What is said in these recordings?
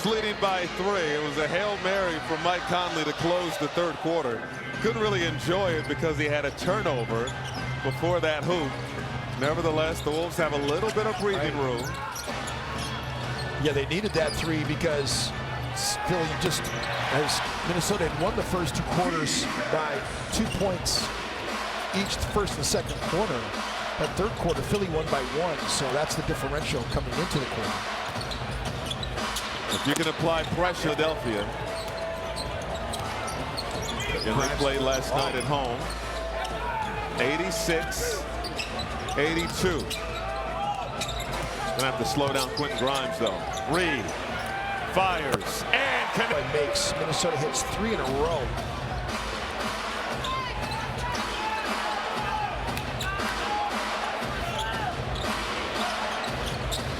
Wolves leading by 3. It was a Hail Mary from Mike Conley to close the third quarter. Couldn't really enjoy it because he had a turnover before that hoop. Nevertheless, the Wolves have a little bit of breathing room. Yeah, they needed that 3 because Philly just, as Minnesota had won the first 2 quarters by 2 points each, the first and second quarter. That third quarter, Philly won by 1, so that's the differential coming into the quarter. If you can apply pressure, Philadelphia. And they played last night at home. 86-82. Gonna have to slow down Quentin Grimes, though. Reed fires and makes Minnesota hits 3 in a row.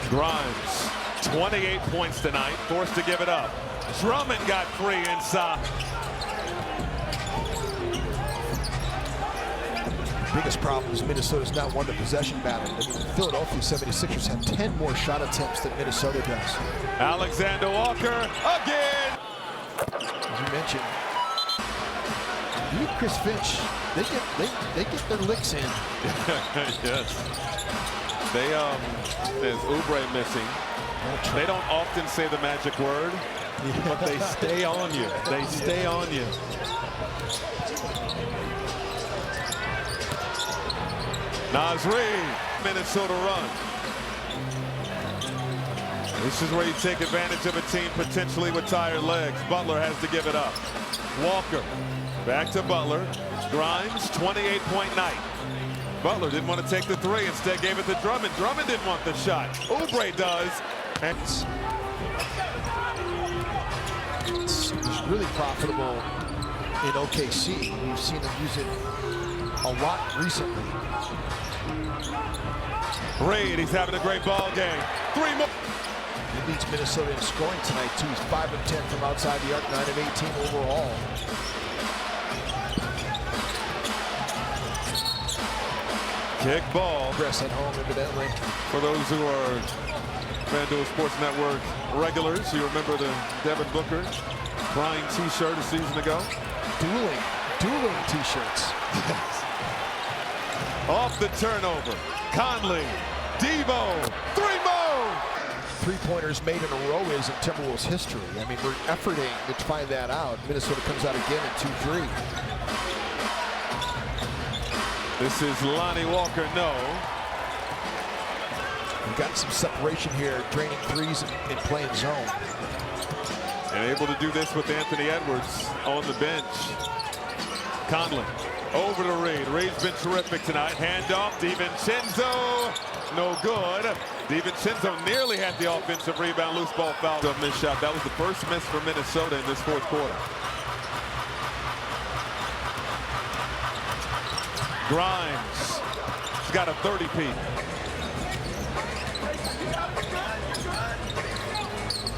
Grimes, 28 points tonight, forced to give it up. Drummond got free inside. Biggest problem is Minnesota's not won the possession battle. I mean, the Philadelphia 76ers have 10 more shot attempts than Minnesota does. Alexander Walker again. As you mentioned, you and Chris Finch, they get their licks in. Yes. There's Oubre missing. They don't often say the magic word, but they stay on you. They stay on you. Naz Reid, Minnesota run. This is where you take advantage of a team potentially with tired legs. Butler has to give it up. Walker, back to Butler. Grimes, 28-point night. Butler didn't want to take the 3, instead gave it to Drummond. Drummond didn't want the shot. Oubre does. And it's really profitable in OKC. We've seen them use it a lot recently. Reid, he's having a great ball game. 3 more. He leads Minnesota in scoring tonight, too. He's 5 of 10 from outside the arc, 9 of 18 overall. Kick ball. Press at home, evidently. For those who are FanDuel Sports Network regulars, you remember the Devin Booker crying T-shirt a season ago? Dueling T-shirts. Off the turnover. Conley, Devo, 3 more! 3-pointers made in a row is in Timberwolves history. I mean, we're efforting to find that out. Minnesota comes out again at 2-3. This is Lonnie Walker, no. We've got some separation here, draining threes and playing zone. And able to do this with Anthony Edwards on the bench. Conley over to Reid. Reid's been terrific tonight. Handoff, DiVincenzo, no good. DiVincenzo nearly had the offensive rebound. Loose ball foul. Missed shot. That was the first miss for Minnesota in this fourth quarter. Grimes, he's got a 30-peat.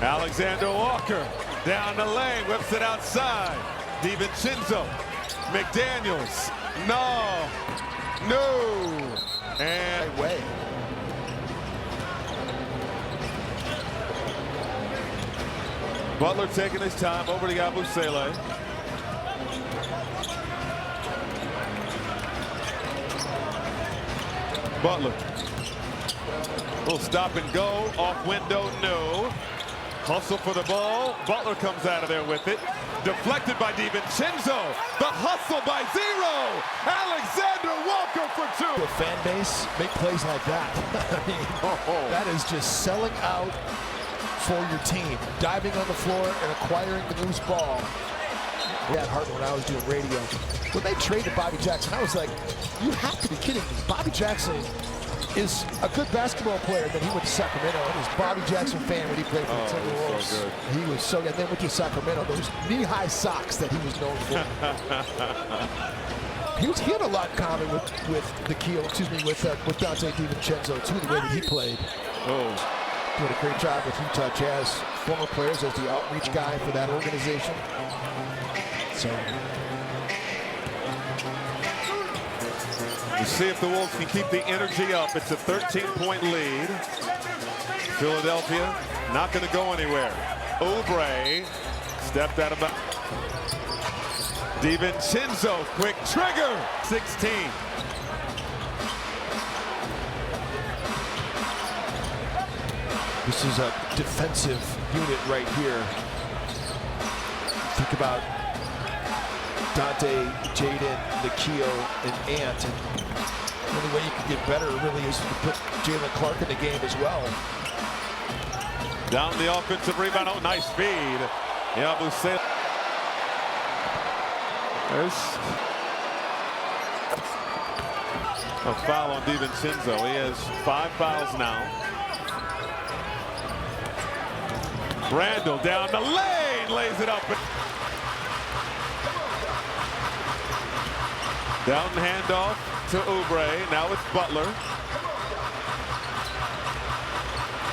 Alexander Walker down the lane, whips it outside. DiVincenzo, McDaniels, no, and way. Butler taking his time over to Yabusele. Butler, little stop and go, off window, no. Hustle for the ball. Butler comes out of there with it. Deflected by DiVincenzo. The hustle by Zero. Alexander Walker for 2. The fan base make plays like that. I mean, that is just selling out for your team. Diving on the floor and acquiring the loose ball. That hard when I was doing radio. When they traded Bobby Jackson, I was like, you have to be kidding me. Bobby Jackson is a good basketball player. Then he went to Sacramento. I was a Bobby Jackson fan when he played for the Timberwolves. So he was so good. Then went to Sacramento. Those knee-high socks that he was known for. He had a lot in common with Dante DiVincenzo too. The way that he played. Did a great job with Utah Jazz former players as the outreach guy for that organization. So we'll see if the Wolves can keep the energy up. It's a 13-point lead. Philadelphia not going to go anywhere. Oubre stepped out of bounds. DiVincenzo, quick trigger, 16. This is a defensive unit right here. Think about Dante, Jaden, Nikhil, and Ant. And the only way you can get better really is to put Jalen Clark in the game as well. Down the offensive rebound. Oh, nice feed. Yabusele. There's a foul on DiVincenzo. He has 5 fouls now. Randall down the lane, lays it up. Down handoff to Oubre. Now it's Butler.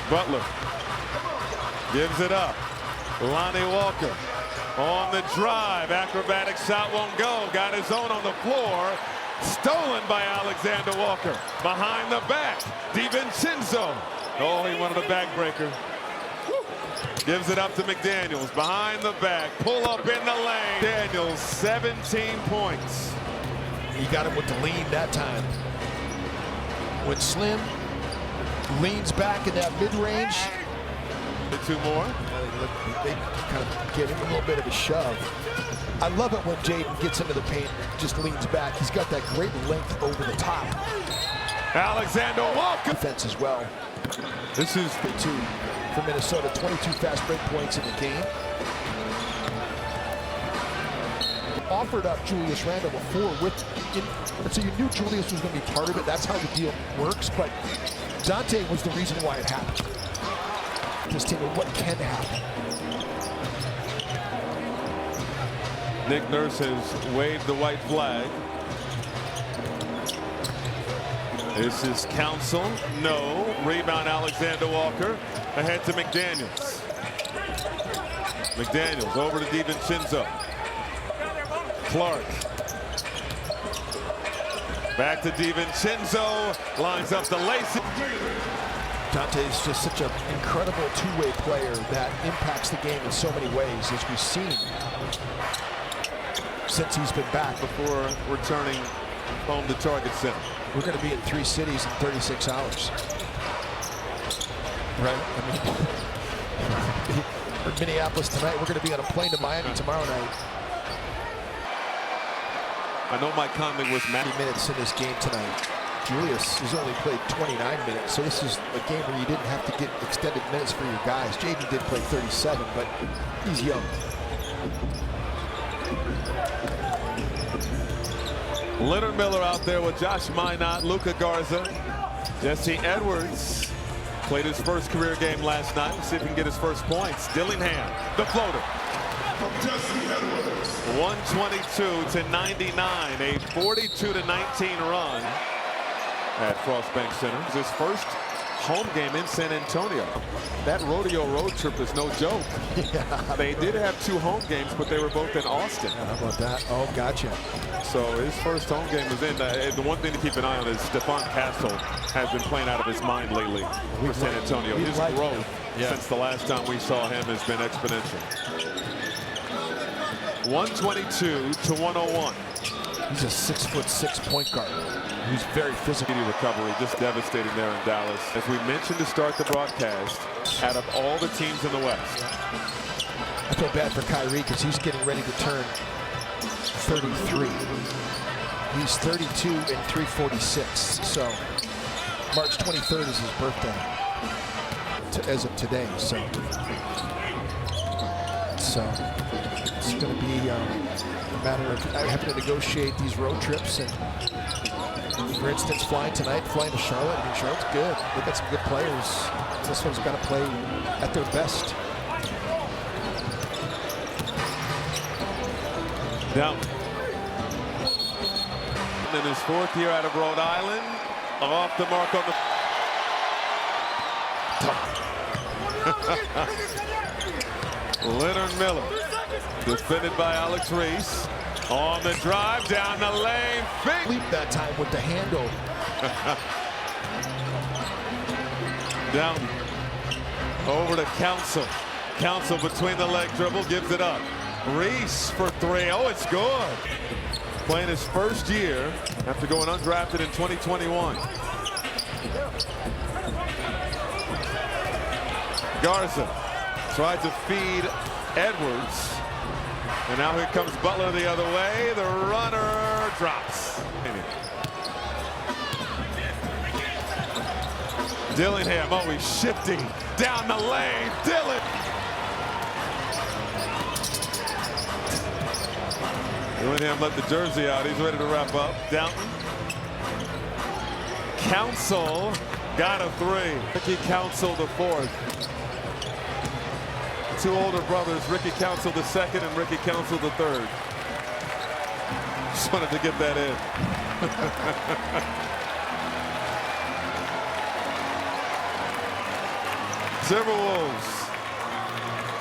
Butler gives it up. Lonnie Walker on the drive. Acrobatic shot won't go. Got his own on the floor. Stolen by Alexander Walker. Behind the back. DiVincenzo. Oh, he wanted a backbreaker. Gives it up to McDaniels. Behind the back. Pull up in the lane. Daniels, 17 points. He got him with the lean that time. When Slim leans back in that mid-range. Two more. They kind of give him a little bit of a shove. I love it when Jaden gets into the paint, just leans back. He's got that great length over the top. Alexander Walker. Defense as well. This is the 2 for Minnesota. 22 fast break points in the game. Offered up Julius Randle before so you knew Julius was going to be part of it. That's how the deal works. But Dante was the reason why it happened. This team and what can happen. Nick Nurse has waved the white flag. This is Council. No. Rebound Alexander Walker. Ahead to McDaniels. McDaniels over to DiVincenzo. Clark. Back to DiVincenzo. Lines up the lace. Dante is just such an incredible two-way player that impacts the game in so many ways, as we've seen since he's been back. Before returning home to Target Center. We're going to be in 3 cities in 36 hours. Right? I mean, we're in Minneapolis tonight. We're going to be on a plane to Miami tomorrow night. I know my comment was 90 minutes in this game tonight. Julius has only played 29 minutes, so this is a game where you didn't have to get extended minutes for your guys. Jaden did play 37, but he's young. Leonard Miller out there with Josh Minot, Luka Garza. Jesse Edwards played his first career game last night. Let's see if he can get his first points. Dillingham, the floater. From Jesse Edwards. 122 to 99, a 42 to 19 run at Frostbank Center. It was his first home game in San Antonio. That rodeo road trip is no joke. Yeah. They did have 2 home games, but they were both in Austin. Yeah, how about that? Oh, gotcha. So his first home game was in. The one thing to keep an eye on is Stephon Castle has been playing out of his mind lately for San Antonio. His growth since the last time we saw him has been exponential. 122 to 101. He's a 6'6" point guard. He's very physical. Recovery just devastating there in Dallas. As we mentioned to start the broadcast, out of all the teams in the West. I feel bad for Kyrie because he's getting ready to turn 33. He's 32 and 346. So March 23rd is his birthday as of today. So it's going to be a matter of having to negotiate these road trips. And for instance, flying tonight, flying to Charlotte. I mean, Charlotte's good. They've got some good players. This one's got to play at their best. Down. In his 4th year out of Rhode Island, off the mark on the. Leonard Miller, defended by Alex Reese. On the drive, down the lane. Leap that time with the handle. Down. Over to Council. Council between the leg dribble, gives it up. Reese for three. Oh, it's good. Playing his first year after going undrafted in 2021. Garza tried to feed Edwards. And now here comes Butler the other way. The runner drops. Dillingham, oh, he's shifting down the lane. Dillon. Dillingham let the jersey out. He's ready to wrap up. Downton. Council got a three. Ricky Council the fourth. Two older brothers, Ricky Council the second and Ricky Council the third. Just wanted to get that in. Timberwolves,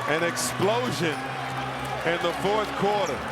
an explosion in the fourth quarter.